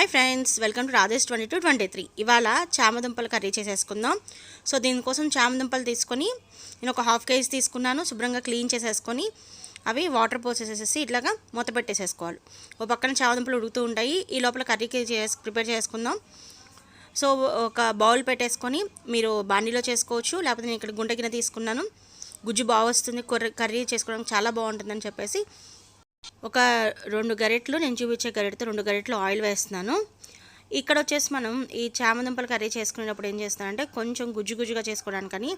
Hi friends, welcome to Rajesh 2223. ఇవాళ చామదుంపలు curry చేసేసుకుందాం. So దీనికోసం చామదుంపలు తీసుకొని నేను ఒక హాఫ్ కేజీ తీసుకున్నాను. శుభ్రంగా క్లీన్ చేసేసుకొని అవి వాటర్ పోసేసేసి ఇట్లాగా మూత పెట్టేసేసుకోవాలి. ఒక పక్కన చామదుంపలు ఉడుకుతూ ఉంటాయి. ఈ లోపల కర్రీకి ప్రిపేర్ చేసుకుందాం. సో ఒక బౌల్ పెట్టేసుకొని మీరు బాండీలో చేసుకోవచ్చు, లేకపోతే నేను ఇక్కడ గుంట గిన్నె తీసుకున్నాను. గుజ్జు బాగా వస్తుంది, కర్రీ చేసుకోవడానికి చాలా బాగుంటుందని చెప్పేసి ఒక 2 గరిటెలు, నేను చూపించే గరిటెతో 2 గరిటెలు ఆయిల్ వేస్తున్నాను. ఇక్కడ వచ్చేసి మనం ఈ చామదుంపలు కర్రీ చేసుకునేటప్పుడు ఏం చేస్తానంటే కొంచెం గుజ్జుగా చేసుకోవడానికని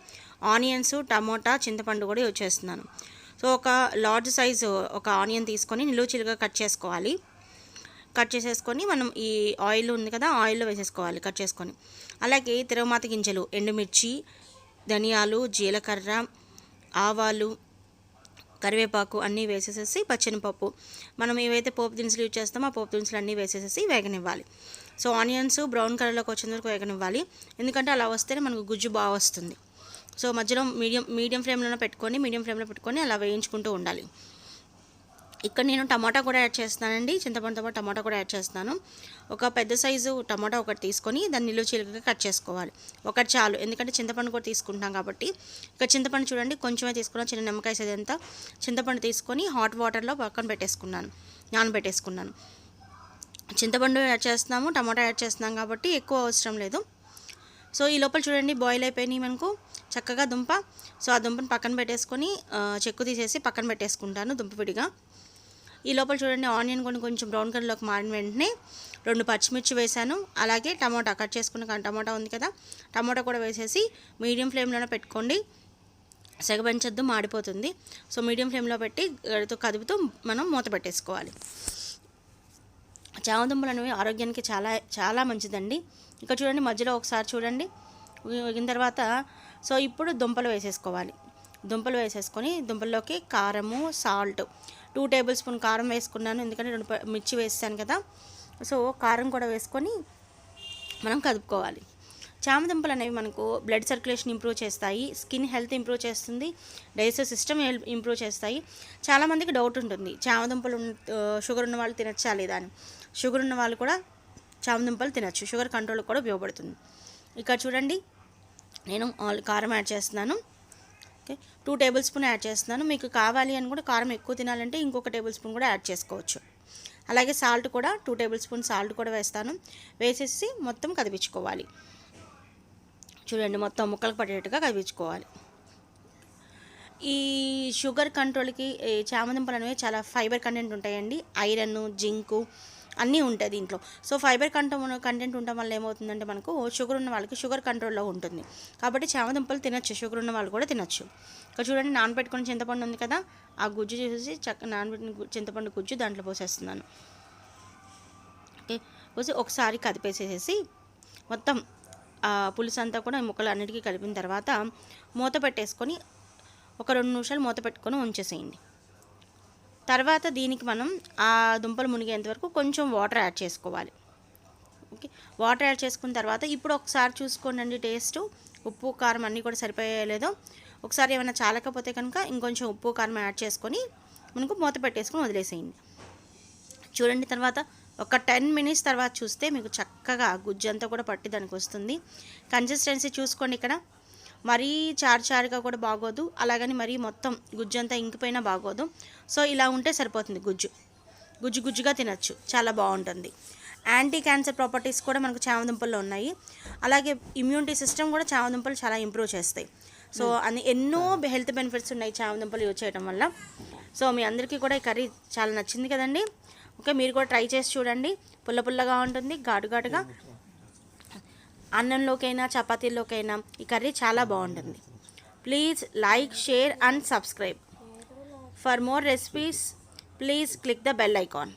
ఆనియన్స్, టమోటా, చింతపండు కూడా యూజ్ చేస్తున్నాను. సో ఒక లార్జ్ సైజు ఒక ఆనియన్ తీసుకొని నిలువుచిలుగా కట్ చేసుకోవాలి. కట్ చేసేసుకొని మనం ఈ ఆయిల్ ఉంది కదా, ఆయిల్లో వేసేసుకోవాలి కట్ చేసుకొని. అలాగే తిరగమాత గింజలు, ఎండుమిర్చి, ధనియాలు, జీలకర్ర, ఆవాలు, కరివేపాకు అన్నీ వేసేసేసి పచ్చెనపప్పు, మనం ఏవైతే పోపు దినుసులు యూజ్ చేస్తామో ఆ పోపు దినుసులు అన్నీ వేసేసేసి వేగనివ్వాలి. సో ఆనియన్స్ బ్రౌన్ కలర్లోకి వచ్చేంత వరకు వేగనివ్వాలి, ఎందుకంటే అలా వస్తేనే మనకు గుజ్జు బాగా వస్తుంది. సో మధ్యలో మీడియం ఫ్లేమ్లో పెట్టుకొని అలా వేయించుకుంటూ ఉండాలి. ఇక్కడ నేను టమాటా కూడా యాడ్ చేస్తానండి, చింతపండుతో పాటు టమాటా కూడా యాడ్ చేస్తాను. ఒక పెద్ద సైజు టమాటా ఒకటి తీసుకొని దాన్ని నిలువు చీలికగా కట్ చేసుకోవాలి. ఒకటి చాలు, ఎందుకంటే చింతపండు కూడా తీసుకుంటాం కాబట్టి. ఇక్కడ చింతపండు చూడండి కొంచెమే తీసుకున్నాను, చిన్న నిమ్మకాయ సైజ్ అంతా చింతపండు తీసుకొని హాట్ వాటర్లో పక్కన నానబెట్టేసుకున్నాను. చింతపండు యాడ్ చేస్తున్నాము, టమాటా యాడ్ చేస్తున్నాం కాబట్టి ఎక్కువ అవసరం లేదు. సో ఈ లోపల చూడండి బాయిల్ అయిపోయినాయి మనకు చక్కగా దుంప. సో ఆ దుంపను పక్కన పెట్టేసుకొని చెక్కు తీసేసి పక్కన పెట్టేసుకుంటాను దుంప విడిగా. ఈ లోపల చూడండి ఆనియన్ కొంచెం బ్రౌన్ కలర్లోకి మారిన వెంటనే 2 పచ్చిమిర్చి వేసాను. అలాగే టమాటా కట్ చేసుకున్న టమాటా ఉంది కదా, టమాటా కూడా వేసేసి మీడియం ఫ్లేమ్లోనే పెట్టుకోండి, సెగబెంచొద్దు, మాడిపోతుంది. సో మీడియం ఫ్లేమ్లో పెట్టి గడితో కదుపుతూ మనం మూత పెట్టేసుకోవాలి. చామదుంపలు అనేవి ఆరోగ్యానికి చాలా చాలా మంచిదండి. ఇక్కడ చూడండి మధ్యలో ఒకసారి చూడండి వేగిన తర్వాత సో ఇప్పుడు దుంపలు వేసేసుకోవాలి. దుంపలు వేసేసుకొని దుంపల్లోకి కారము, సాల్ట్ 2 టేబుల్ స్పూన్ కారం వేసుకున్నాను, ఎందుకంటే 2 మిర్చి వేసాను కదా. సో కారం కూడా వేసుకొని మనం కదుపుకోవాలి. చామదుంపలు అనేవి మనకు బ్లడ్ సర్క్యులేషన్ ఇంప్రూవ్ చేస్తాయి, స్కిన్ హెల్త్ ఇంప్రూవ్ చేస్తుంది, డైజెస్టివ్ సిస్టమ్ ఇంప్రూవ్ చేస్తాయి. చాలామందికి డౌట్ ఉంటుంది చామదుంపలు షుగర్ ఉన్న వాళ్ళు తినచ్చా లేదా అని. షుగర్ ఉన్న వాళ్ళు కూడా చామదుంపలు తినచ్చు, షుగర్ కంట్రోల్ కూడా ఉపయోగపడుతుంది. ఇక్కడ చూడండి నేను కారం యాడ్ చేస్తున్నాను. ఓకే, 2 టేబుల్ స్పూన్ యాడ్ చేస్తున్నాను. మీకు కావాలి అని కూడా కారం ఎక్కువ తినాలంటే ఇంకొక టేబుల్ స్పూన్ కూడా యాడ్ చేసుకోవచ్చు. అలాగే సాల్ట్ కూడా 2 టేబుల్ స్పూన్ సాల్ట్ కూడా వేస్తాను. వేసేసి మొత్తం కదిపించుకోవాలి. చూడండి మొత్తం ముక్కలకు పడేటట్టుగా కదిపించుకోవాలి. ఈ షుగర్ కంట్రోల్కి చామదుంపలు అనేవి చాలా ఫైబర్ కంటెంట్ ఉంటాయండి, ఐరన్, జింకు అన్నీ ఉంటాయి దీంట్లో. సో ఫైబర్ కంటెంట్ ఉండడం వల్ల ఏమవుతుందంటే మనకు షుగర్ ఉన్న వాళ్ళకి షుగర్ కంట్రోల్లో ఉంటుంది. కాబట్టి చామదుంపలు తినచ్చు, షుగర్ ఉన్న వాళ్ళు కూడా తినచ్చు. ఇక్కడ చూడండి నానబెట్టుకుని చింతపండు ఉంది కదా, ఆ గుజ్జు చేసి నానబెట్టిన చింతపండు గుజ్జు దాంట్లో పోసేస్తున్నాను. ఓకే, పోసి ఒకసారి కదిపేసేసి మొత్తం పులుసు అంతా కూడా ముక్కలు అన్నిటికీ కలిపిన తర్వాత మూత పెట్టేసుకొని ఒక 2 నిమిషాలు మూత పెట్టుకొని ఉంచేసేయండి. తర్వాత దీనికి మనం ఆ దుంపలు మునిగేంత వరకు కొంచెం వాటర్ యాడ్ చేసుకోవాలి. ఓకే, వాటర్ యాడ్ చేసుకున్న తర్వాత ఇప్పుడు ఒకసారి చూసుకోండి టేస్ట్, ఉప్పు కారం అన్నీ కూడా సరిపోయలేదో. ఒకసారి ఏమైనా చాలకపోతే కనుక ఇంకొంచెం ఉప్పు కారం యాడ్ చేసుకొని మనకు మూత పెట్టేసుకొని వదిలేసేయండి. చూడండి తర్వాత ఒక 10 మినిట్స్ తర్వాత చూస్తే మీకు చక్కగా గుజ్జు అంతా కూడా పట్టి దానికి వస్తుంది. కన్సిస్టెన్సీ చూసుకోండి, ఇక్కడ మరీ చారుగా కూడా బాగోదు, అలాగని మరీ మొత్తం గుజ్జు అంతా ఇంకిపోయినా బాగోదు. సో ఇలా ఉంటే సరిపోతుంది. గుజ్జుగా తినచ్చు, చాలా బాగుంటుంది. యాంటీ క్యాన్సర్ ప్రాపర్టీస్ కూడా మనకు చామదుంపల్లో ఉన్నాయి. అలాగే ఇమ్యూనిటీ సిస్టమ్ కూడా చామదుంపలు చాలా ఇంప్రూవ్ చేస్తాయి. సో ఎన్నో హెల్త్ బెనిఫిట్స్ ఉన్నాయి చామదుంపలు యూజ్ చేయడం వల్ల. సో మీ అందరికీ కూడా ఈ కర్రీ చాలా నచ్చింది కదండి. ఓకే, మీరు కూడా ట్రై చేసి చూడండి. పుల్లగా ఉంటుంది, ఘాటుగా అన్నంలోకైనా చపాతీల్లోకైనా ఈ కర్రీ చాలా బాగుంటుంది. Please like, share and subscribe. For more recipes please click the bell icon.